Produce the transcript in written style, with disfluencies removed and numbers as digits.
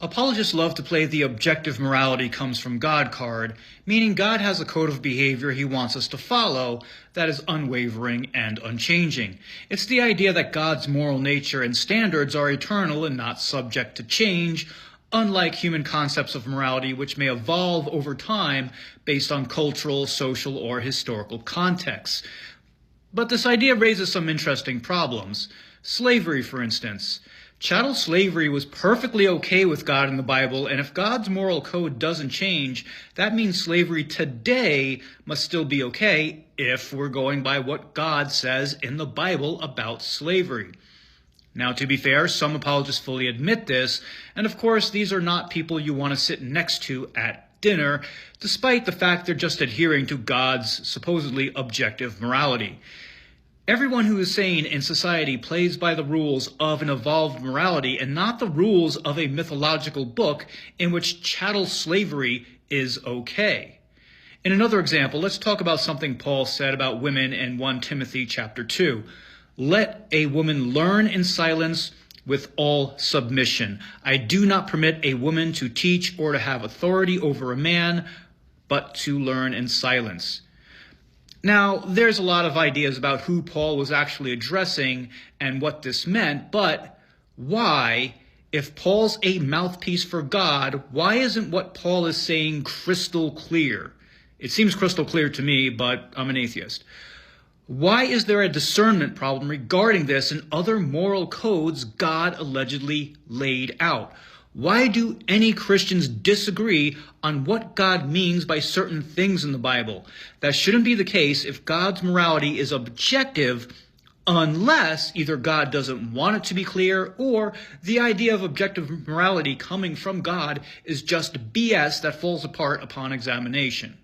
Apologists love to play the objective morality comes from God card, meaning God has a code of behavior he wants us to follow that is unwavering and unchanging. It's the idea that God's moral nature and standards are eternal and not subject to change, unlike human concepts of morality which may evolve over time based on cultural, social, or historical contexts. But this idea raises some interesting problems. Slavery, for instance. Chattel slavery was perfectly okay with God in the Bible, and if God's moral code doesn't change, that means slavery today must still be okay if we're going by what God says in the Bible about slavery. Now, to be fair, some apologists fully admit this, and of course, these are not people you want to sit next to at dinner, despite the fact they're just adhering to God's supposedly objective morality. Everyone who is sane in society plays by the rules of an evolved morality and not the rules of a mythological book in which chattel slavery is okay. In another example, let's talk about something Paul said about women in 1 Timothy chapter 2. Let a woman learn in silence with all submission. I do not permit a woman to teach or to have authority over a man, but to learn in silence. Now, there's a lot of ideas about who Paul was actually addressing and what this meant, but why, if Paul's a mouthpiece for God, why isn't what Paul is saying crystal clear? It seems crystal clear to me, but I'm an atheist. Why is there a discernment problem regarding this and other moral codes God allegedly laid out? Why do any Christians disagree on what God means by certain things in the Bible? That shouldn't be the case if God's morality is objective, unless either God doesn't want it to be clear or the idea of objective morality coming from God is just BS that falls apart upon examination.